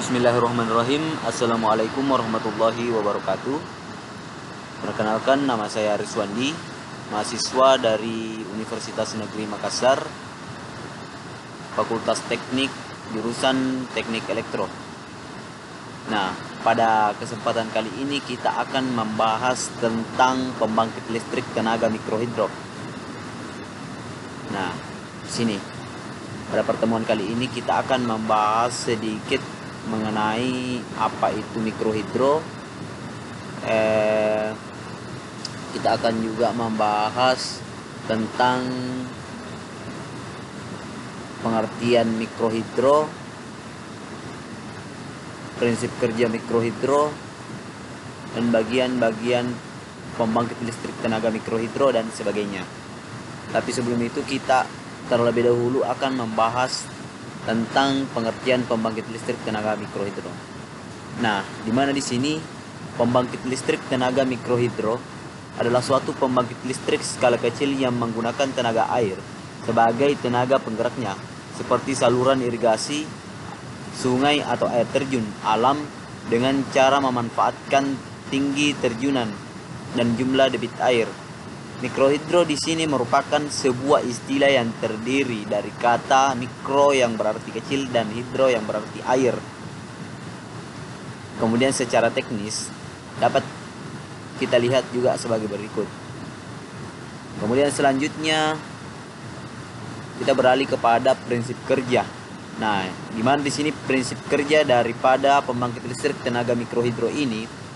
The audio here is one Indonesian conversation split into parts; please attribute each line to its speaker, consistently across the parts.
Speaker 1: Bismillahirrahmanirrahim. Assalamualaikum warahmatullahi wabarakatuh. Perkenalkan, nama saya Rizwandi, mahasiswa dari Universitas Negeri Makassar, Fakultas Teknik, jurusan Teknik Elektro. Nah, pada kesempatan kali ini kita akan membahas tentang pembangkit listrik tenaga mikrohidro. Nah, di sini pada pertemuan kali ini kita akan membahas sedikit mengenai apa itu mikrohidro. Kita akan juga membahas tentang pengertian mikrohidro, prinsip kerja mikrohidro, dan bagian-bagian pembangkit listrik tenaga mikrohidro dan sebagainya. Tapi sebelum itu kita terlebih dahulu akan membahas tentang pengertian pembangkit listrik tenaga mikrohidro. Nah, di mana di sini pembangkit listrik tenaga mikrohidro adalah suatu pembangkit listrik skala kecil yang menggunakan tenaga air sebagai tenaga penggeraknya, seperti saluran irigasi, sungai atau air terjun alam, dengan cara memanfaatkan tinggi terjunan dan jumlah debit air. Mikrohidro di sini merupakan sebuah istilah yang terdiri dari kata mikro yang berarti kecil dan hidro yang berarti air. Kemudian secara teknis dapat kita lihat juga sebagai berikut. Kemudian selanjutnya kita beralih kepada prinsip kerja. Nah, di mana di sini prinsip kerja daripada pembangkit listrik tenaga mikrohidro ini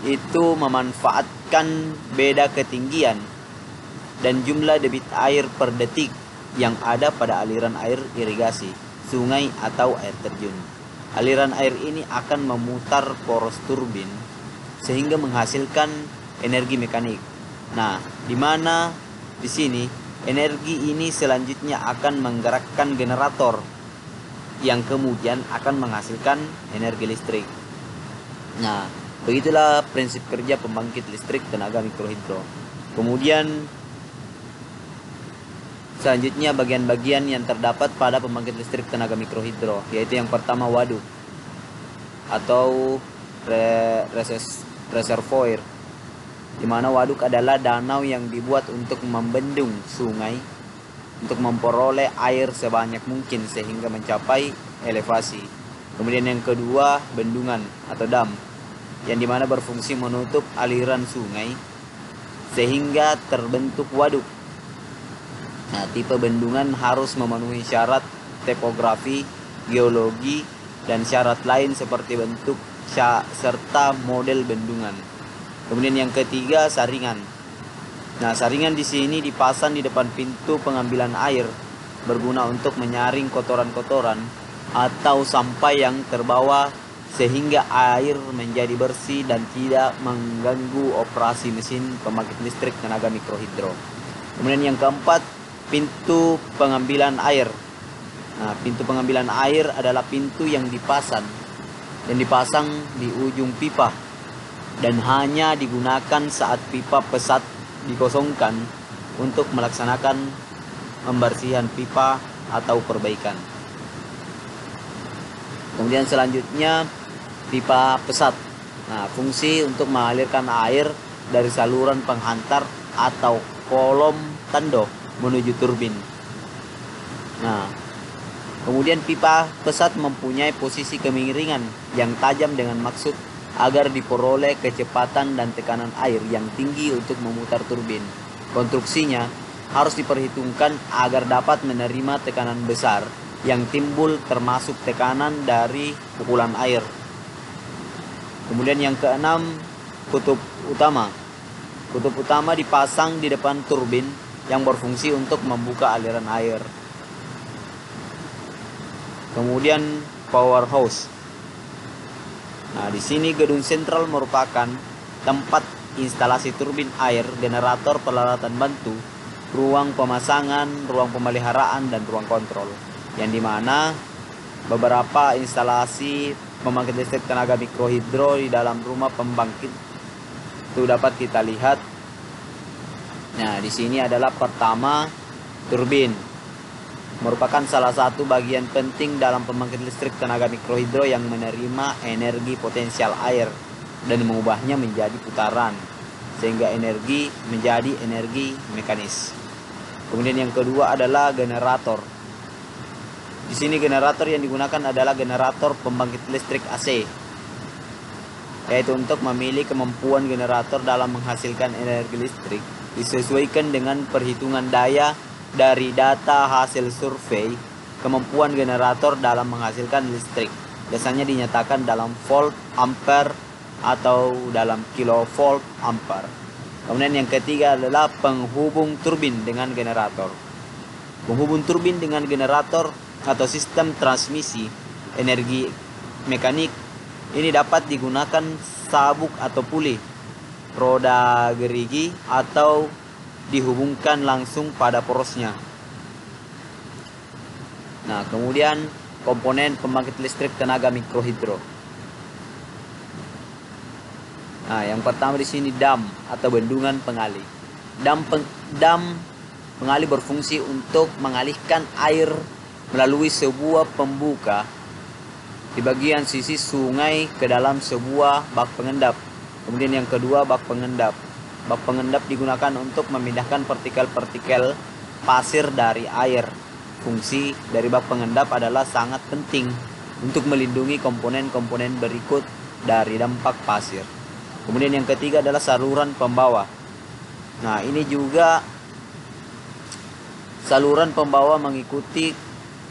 Speaker 1: itu memanfaatkan beda ketinggian dan jumlah debit air per detik yang ada pada aliran air irigasi, sungai atau air terjun. Aliran air ini akan memutar poros turbin sehingga menghasilkan energi mekanik. Nah, di mana di sini energi ini selanjutnya akan menggerakkan generator yang kemudian akan menghasilkan energi listrik. Nah, begitulah prinsip kerja pembangkit listrik tenaga mikrohidro. Kemudian selanjutnya bagian-bagian yang terdapat pada pembangkit listrik tenaga mikrohidro, yaitu yang pertama waduk atau reservoir, di mana waduk adalah danau yang dibuat untuk membendung sungai untuk memperoleh air sebanyak mungkin sehingga mencapai elevasi. Kemudian yang kedua, bendungan atau dam, yang dimana berfungsi menutup aliran sungai sehingga terbentuk waduk. Nah, tipe bendungan harus memenuhi syarat topografi, geologi, dan syarat lain seperti bentuk serta model bendungan. Kemudian yang ketiga, saringan. Nah, saringan di sini dipasang di depan pintu pengambilan air, berguna untuk menyaring kotoran-kotoran atau sampah yang terbawa sehingga air menjadi bersih dan tidak mengganggu operasi mesin pembangkit listrik tenaga mikrohidro. Kemudian yang keempat, pintu pengambilan air. Nah, pintu pengambilan air adalah pintu yang dipasang di ujung pipa dan hanya digunakan saat pipa pesat dikosongkan untuk melaksanakan pembersihan pipa atau perbaikan. Kemudian selanjutnya, pipa pesat. Nah, fungsi untuk mengalirkan air dari saluran penghantar atau kolom tandok menuju turbin. Nah, kemudian pipa pesat mempunyai posisi kemiringan yang tajam dengan maksud agar diperoleh kecepatan dan tekanan air yang tinggi untuk memutar turbin. Konstruksinya harus diperhitungkan agar dapat menerima tekanan besar yang timbul, termasuk tekanan dari pukulan air. Kemudian yang keenam, kutub utama. Kutub utama dipasang di depan turbin yang berfungsi untuk membuka aliran air. Kemudian powerhouse. Nah, di sini gedung sentral merupakan tempat instalasi turbin air, generator, peralatan bantu, ruang pemasangan, ruang pemeliharaan, dan ruang kontrol. Yang dimana beberapa instalasi pembangkit listrik tenaga mikrohidro di dalam rumah pembangkit itu dapat kita lihat. Nah, di sini adalah pertama turbin. merupakan salah satu bagian penting dalam pembangkit listrik tenaga mikrohidro yang menerima energi potensial air dan mengubahnya menjadi putaran, sehingga energi menjadi energi mekanis. Kemudian yang kedua adalah generator. Di sini generator yang digunakan adalah generator pembangkit listrik AC, yaitu untuk memilih kemampuan generator dalam menghasilkan energi listrik disesuaikan dengan perhitungan daya dari data hasil survei. Kemampuan generator dalam menghasilkan listrik biasanya dinyatakan dalam volt ampere atau dalam kilovolt ampere. Kemudian yang ketiga adalah penghubung turbin dengan generator. Penghubung turbin dengan generator atau sistem transmisi energi mekanik ini dapat digunakan sabuk atau puli, roda gerigi, atau dihubungkan langsung pada porosnya. Nah, kemudian komponen pembangkit listrik tenaga mikrohidro. Nah, yang pertama di sini dam atau bendungan pengalih. Dam pengalih berfungsi untuk mengalihkan air melalui sebuah pembuka di bagian sisi sungai ke dalam sebuah bak pengendap. Kemudian yang kedua, bak pengendap. Bak pengendap digunakan untuk memindahkan partikel-partikel pasir dari air. Fungsi dari bak pengendap adalah sangat penting untuk melindungi komponen-komponen berikut dari dampak pasir. Kemudian yang ketiga adalah saluran pembawa. Nah, ini juga saluran pembawa mengikuti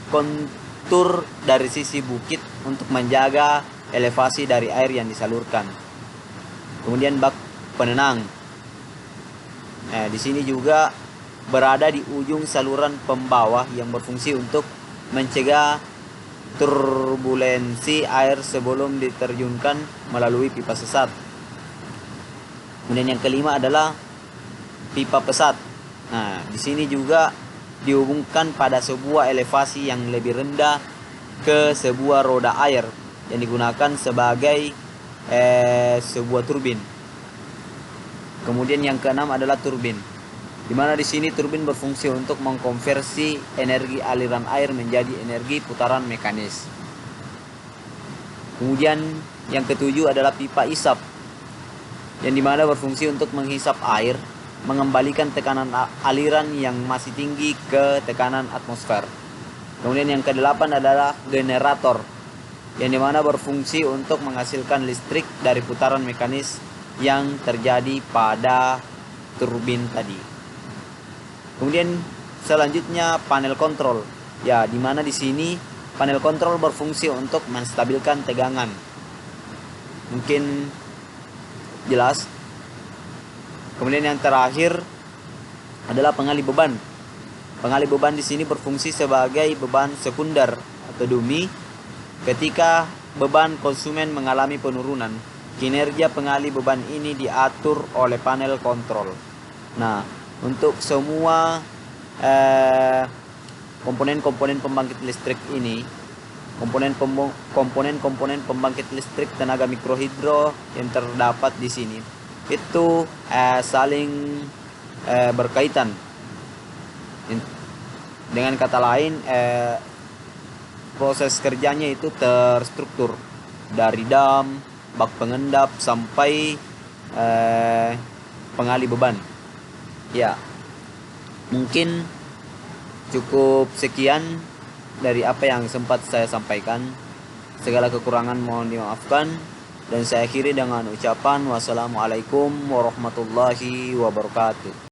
Speaker 1: kontur dari sisi bukit untuk menjaga elevasi dari air yang disalurkan. Kemudian bak penenang. Nah, di sini juga berada di ujung saluran pembawa yang berfungsi untuk mencegah turbulensi air sebelum diterjunkan melalui pipa sesat. Kemudian yang kelima adalah pipa pesat. Nah, di sini juga dihubungkan pada sebuah elevasi yang lebih rendah ke sebuah roda air yang digunakan sebagai sebuah turbin. Kemudian yang keenam adalah turbin, di mana di sini turbin berfungsi untuk mengkonversi energi aliran air menjadi energi putaran mekanis. Kemudian yang ketujuh adalah pipa isap, yang dimana berfungsi untuk menghisap air, mengembalikan tekanan aliran yang masih tinggi ke tekanan atmosfer. Kemudian yang kedelapan adalah generator, yang dimana berfungsi untuk menghasilkan listrik dari putaran mekanis yang terjadi pada turbin tadi. Kemudian selanjutnya panel kontrol, ya, dimana di sini panel kontrol berfungsi untuk menstabilkan tegangan. Mungkin jelas. Kemudian yang terakhir adalah pengalih beban. Pengalih beban di sini berfungsi sebagai beban sekunder atau dummy. Ketika beban konsumen mengalami penurunan, kinerja pengalih beban ini diatur oleh panel kontrol. Nah, untuk semua komponen-komponen pembangkit listrik ini, komponen-komponen pembangkit listrik tenaga mikrohidro yang terdapat di sini itu saling berkaitan. Dengan kata lain, proses kerjanya itu terstruktur dari dam, bak pengendap, sampai pengalih beban. Ya, mungkin cukup sekian dari apa yang sempat saya sampaikan. Segala kekurangan mohon dimaafkan, dan saya akhiri dengan ucapan wassalamualaikum warahmatullahi wabarakatuh.